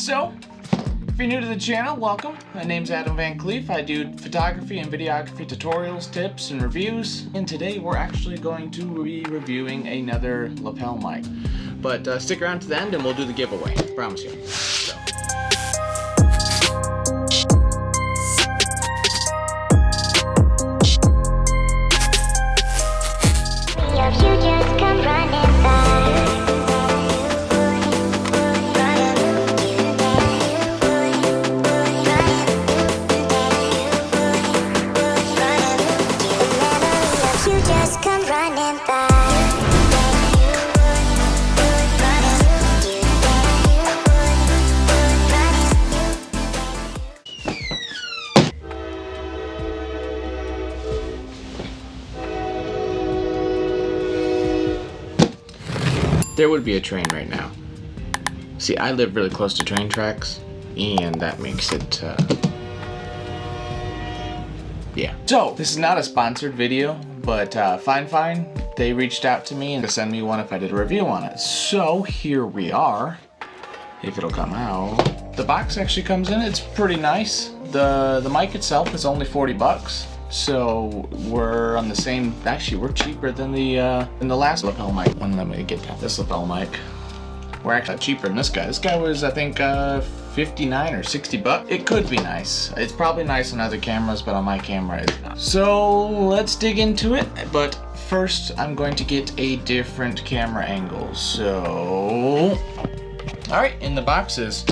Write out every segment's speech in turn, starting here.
So, if you're new to the channel, welcome. My name's Adam Van Cleef. I do photography and videography tutorials, tips, and reviews. And today we're actually going to be reviewing another lapel mic. But stick around to the end and we'll do the giveaway. Promise you. So. There would be a train right now. See, I live really close to train tracks, and that makes it, yeah. So, this is not a sponsored video, but Fine, they reached out to me and to send me one if I did a review on it. So, here we are, if it'll come out. The box actually comes in, it's pretty nice. The mic itself is only 40 bucks. So we're on the same, actually we're cheaper than the last lapel mic. Let me get this lapel mic. We're actually cheaper than this guy. This guy was, I think, 59 or 60 bucks. It could be nice. It's probably nice on other cameras, but on my camera it's not. So let's dig into it. But first I'm going to get a different camera angle. So, all right, in the boxes.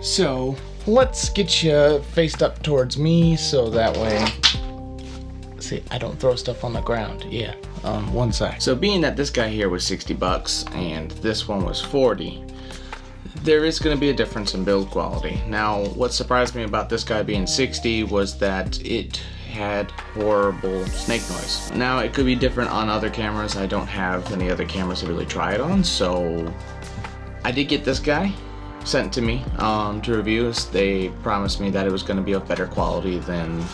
So let's get you faced up towards me so that way, see, I don't throw stuff on the ground. Yeah, on one side. So being that this guy here was 60 bucks and this one was 40, there is going to be a difference in build quality. Now, what surprised me about this guy being 60 was that it had horrible snake noise. Now, it could be different on other cameras. I don't have any other cameras to really try it on, so I did get this guy sent to me to review. They promised me that it was going to be of better quality than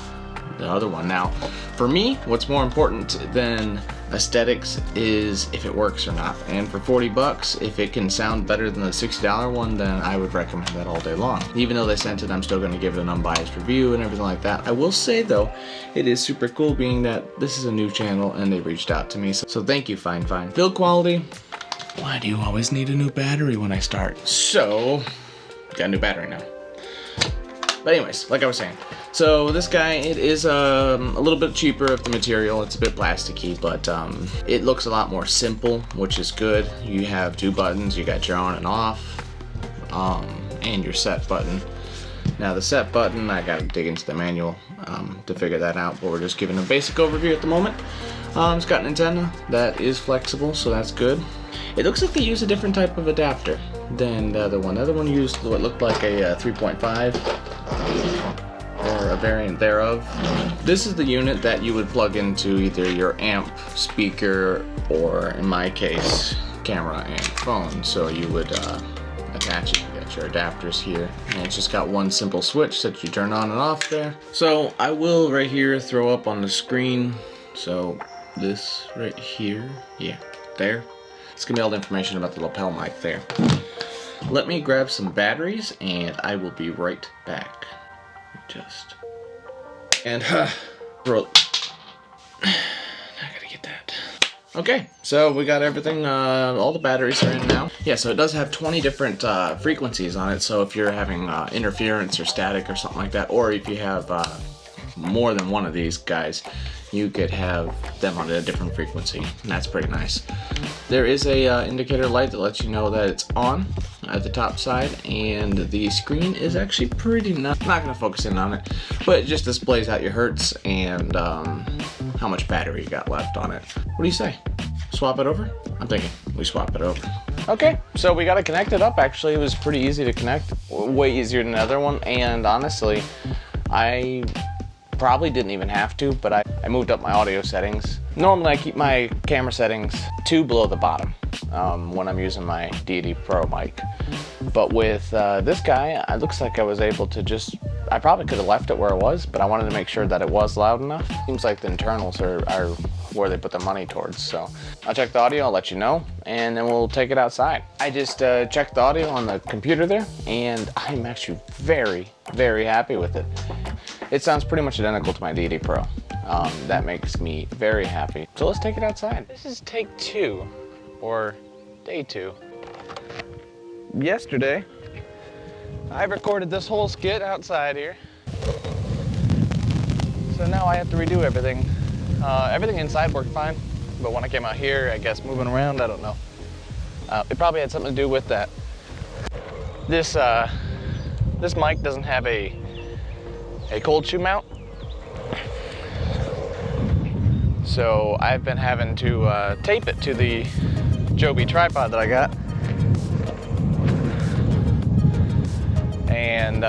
the other one. Now, for me, what's more important than aesthetics is if it works or not. And for 40 bucks, if it can sound better than the $60 one, then I would recommend that all day long. Even though they sent it, I'm still going to give it an unbiased review and everything like that. I will say though, it is super cool being that this is a new channel and they reached out to me. So thank you, Fine. Build quality. Why do you always need a new battery when I start? So, got a new battery now. But anyways, like I was saying, so this guy, it is a little bit cheaper of the material. It's a bit plasticky, but it looks a lot more simple, which is good. You have two buttons. You got your on and off, and your set button. Now the set button, I gotta dig into the manual to figure that out, but we're just giving a basic overview at the moment. It's got an antenna that is flexible, so that's good. It looks like they use a different type of adapter than the other one. The other one used what looked like a 3.5 or a variant thereof. This is the unit that you would plug into either your amp, speaker, or in my case, camera and phone. So you would attach it. You got your adapters here, and it's just got one simple switch that you turn on and off there. So I will right here throw up on the screen. So this right here, yeah, there. It's gonna be all the information about the lapel mic there. Let me grab some batteries and I will be right back. And roll. I gotta get that. Okay, so we got everything, all the batteries are in now. Yeah, so it does have 20 different frequencies on it, so if you're having interference or static or something like that, or if you have more than one of these guys, you could have them on a different frequency, and that's pretty nice. There is a indicator light that lets you know that it's on at the top side, and the screen is actually pretty nice. I'm not going to focus in on it, but it just displays out your hertz and how much battery you got left on it. What do you say? Swap it over? I'm thinking we swap it over. Okay, so we got it connected up. Actually, it was pretty easy to connect, way easier than the other one, and honestly, I probably didn't even have to, but I moved up my audio settings. Normally I keep my camera settings 2 below the bottom when I'm using my D&D Pro mic. But with this guy, it looks like I was able to just, I probably could have left it where it was, but I wanted to make sure that it was loud enough. Seems like the internals are where they put the money towards. So I'll check the audio, I'll let you know, and then we'll take it outside. I just checked the audio on the computer there, and I'm actually very, very happy with it. It sounds pretty much identical to my D&D Pro. That makes me very happy. So let's take it outside. This is take 2, or day 2. Yesterday, I recorded this whole skit outside here. So now I have to redo everything. Everything inside worked fine, but when I came out here, I guess moving around, I don't know. It probably had something to do with that. This mic doesn't have a cold shoe mount. So I've been having to tape it to the Joby tripod that I got. And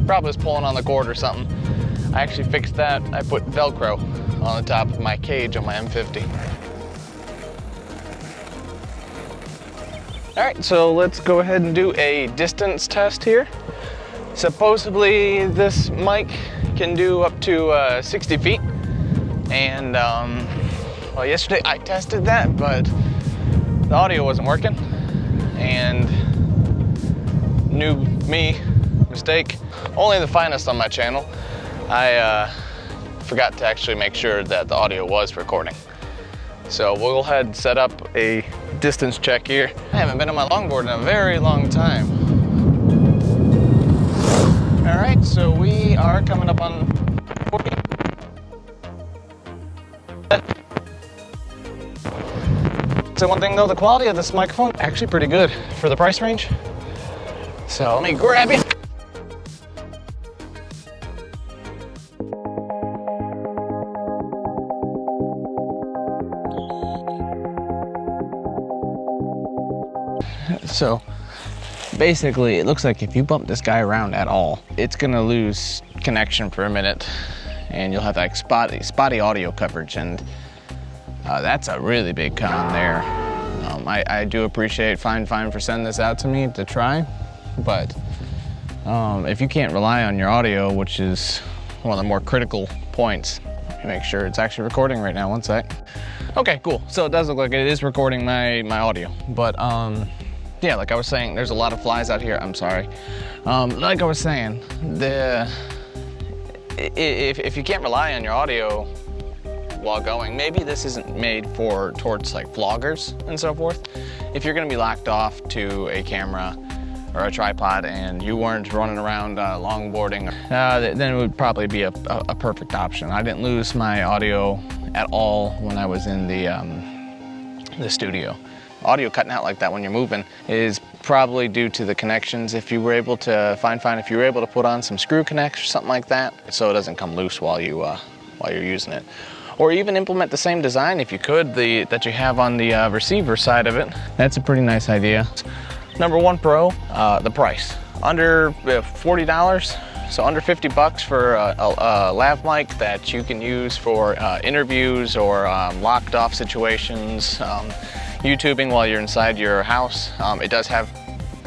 probably was pulling on the cord or something. I actually fixed that. I put Velcro on the top of my cage on my M50. All right, so let's go ahead and do a distance test here. Supposedly this mic can do up to 60 feet. And well, yesterday I tested that, but the audio wasn't working. And new me, mistake. Only the finest on my channel. I forgot to actually make sure that the audio was recording. So we'll go ahead and set up a distance check here. I haven't been on my longboard in a very long time. All right, so we are coming up on 40. So one thing though, the quality of this microphone actually pretty good for the price range. So let me grab it. So basically it looks like if you bump this guy around at all, it's gonna lose connection for a minute and you'll have like spotty audio coverage, and that's a really big con there. I do appreciate Fine for sending this out to me to try, but if you can't rely on your audio, which is one of the more critical points, make sure it's actually recording right now. One sec. Okay, cool. So it does look like it is recording my audio, but yeah, like I was saying, there's a lot of flies out here. I'm sorry. Like I was saying, if you can't rely on your audio while going, maybe this isn't made towards like vloggers and so forth. If you're gonna be locked off to a camera or a tripod and you weren't running around longboarding, then it would probably be a perfect option. I didn't lose my audio at all when I was in the studio. Audio cutting out like that when you're moving is probably due to the connections. If you were able to if you were able to put on some screw connects or something like that, so it doesn't come loose while you're using it. Or even implement the same design if you could, that you have on the receiver side of it. That's a pretty nice idea. Number 1 Pro, the price. Under $40, so under 50 bucks for a lav mic that you can use for interviews or locked off situations, YouTubing while you're inside your house. It does have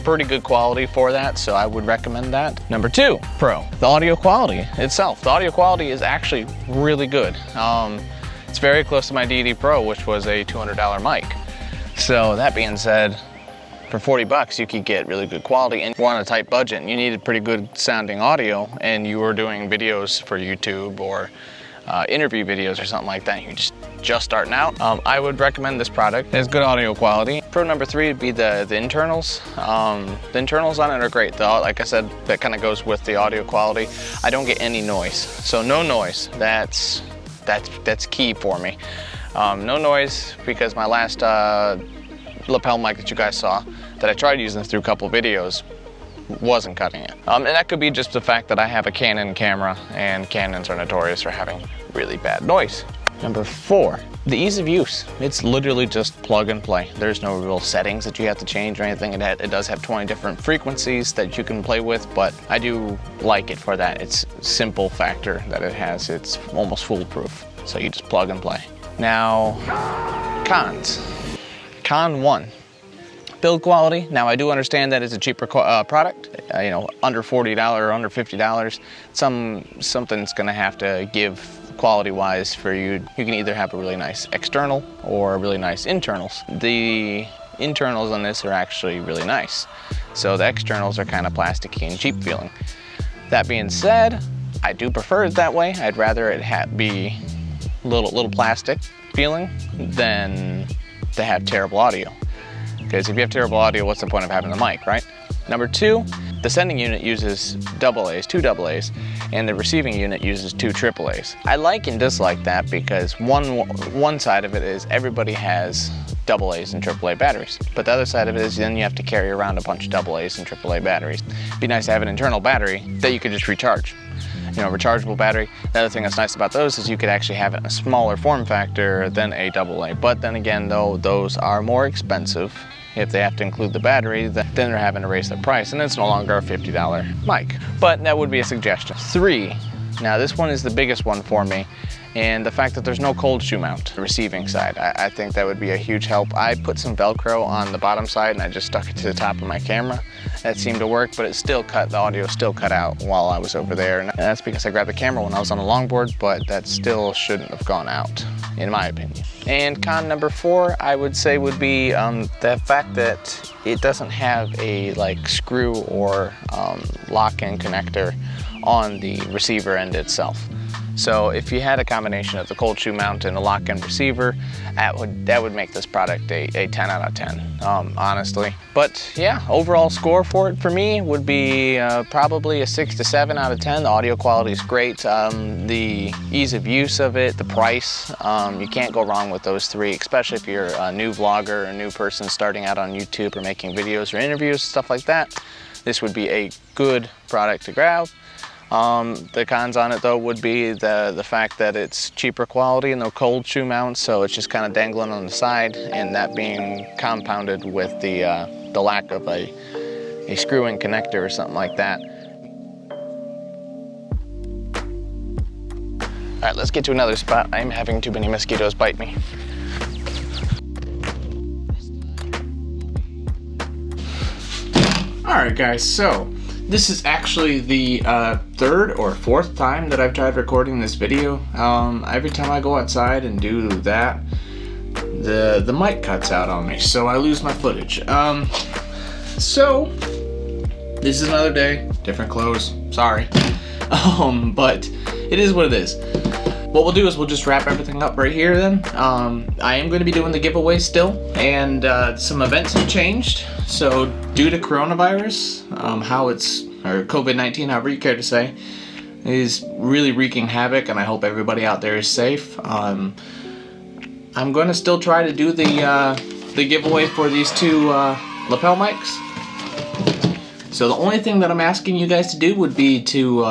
pretty good quality for that, so I would recommend that. Number 2 Pro, the audio quality itself. The audio quality is actually really good. It's very close to my D&D Pro, which was a $200 mic. So that being said, for 40 bucks, you could get really good quality, and you're on a tight budget and you needed pretty good sounding audio and you were doing videos for YouTube or interview videos or something like that, you're just starting out, I would recommend this product. It has good audio quality. Pro number 3 would be the internals. The internals on it are great though. Like I said, that kind of goes with the audio quality. I don't get any noise, so no noise. That's key for me. No noise, because my last lapel mic that you guys saw, that I tried using through a couple videos, wasn't cutting it. And that could be just the fact that I have a Canon camera, and Canons are notorious for having really bad noise. Number 4, the ease of use. It's literally just plug and play. There's no real settings that you have to change or anything. It does have 20 different frequencies that you can play with, but I do like it for that. It's simple factor that it has. It's almost foolproof. So you just plug and play. Now, cons. Con 1. Build quality. Now I do understand that it's a cheaper product, you know, under $40 or under $50. Something's gonna have to give quality wise for you. You can either have a really nice external or really nice internals. The internals on this are actually really nice. So the externals are kind of plasticky and cheap feeling. That being said, I do prefer it that way. I'd rather it be little plastic feeling than to have terrible audio. Because if you have terrible audio, what's the point of having the mic, right? Number two, the sending unit uses two AA's, and the receiving unit uses two AA's. I like and dislike that because one side of it is everybody has AA's and AAA batteries, but the other side of it is then you have to carry around a bunch of AA's and AAA batteries. It'd be nice to have an internal battery that you could just recharge. You know, rechargeable battery. The other thing that's nice about those is you could actually have it in a smaller form factor than a AA. But then again, though, those are more expensive. If they have to include the battery, then they're having to raise the price, and it's no longer a $50 mic. But that would be a suggestion. Three, now this one is the biggest one for me, and the fact that there's no cold shoe mount, the receiving side, I think that would be a huge help. I put some Velcro on the bottom side and I just stuck it to the top of my camera. That seemed to work, but the audio still cut out while I was over there. And that's because I grabbed the camera when I was on the longboard, but that still shouldn't have gone out, in my opinion. And con number four, I would say would be the fact that it doesn't have a screw or lock-in connector on the receiver end itself. So if you had a combination of the cold shoe mount and a lock-in receiver, that would make this product a 10 out of 10, honestly. But yeah, overall score for it for me would be probably a 6 to 7 out of 10. The audio quality is great. The ease of use of it, the price, you can't go wrong with those three, especially if you're a new vlogger, a new person starting out on YouTube or making videos or interviews, stuff like that. This would be a good product to grab. The cons on it though would be the fact that it's cheaper quality and no cold shoe mounts, so it's just kind of dangling on the side, and that being compounded with the lack of a screw-in connector or something like that. All right, let's get to another spot. I'm having too many mosquitoes bite me. All right, guys, so this is actually the third or fourth time that I've tried recording this video. Every time I go outside and do that, the mic cuts out on me, so I lose my footage. So this is another day, different clothes, sorry. But it is what it is. What we'll do is we'll just wrap everything up right here then. I am going to be doing the giveaway still, and some events have changed. So due to coronavirus, or COVID-19, however you care to say, is really wreaking havoc, and I hope everybody out there is safe. I'm going to still try to do the giveaway for these two lapel mics. So the only thing that I'm asking you guys to do would be to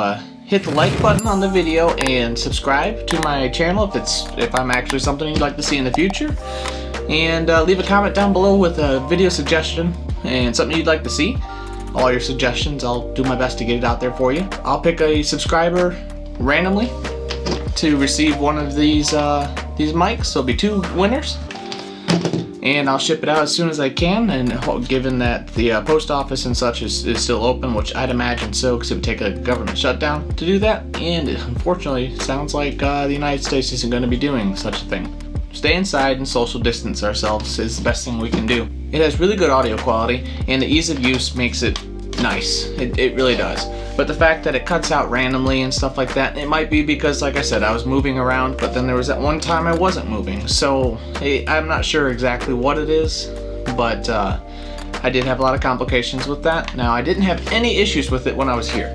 hit the like button on the video and subscribe to my channel if I'm actually something you'd like to see in the future. And leave a comment down below with a video suggestion and something you'd like to see. All your suggestions, I'll do my best to get it out there for you. I'll pick a subscriber randomly to receive one of these mics. There'll be two winners, and I'll ship it out as soon as I can. And given that the post office and such is still open, which I'd imagine so, because it would take a government shutdown to do that, and it unfortunately sounds like the United States isn't going to be doing such a thing. Stay inside and social distance ourselves is the best thing we can do. It has really good audio quality, and the ease of use makes it nice. It really does. But the fact that it cuts out randomly and stuff like that, it might be because, like I said, I was moving around, but then there was that one time I wasn't moving. So I'm not sure exactly what it is, but I did have a lot of complications with that. Now, I didn't have any issues with it when I was here.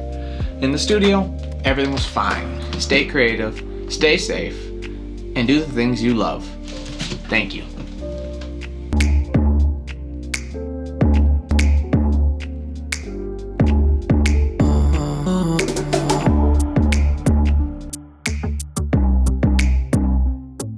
In the studio, everything was fine. Stay creative, stay safe, and do the things you love. Thank you.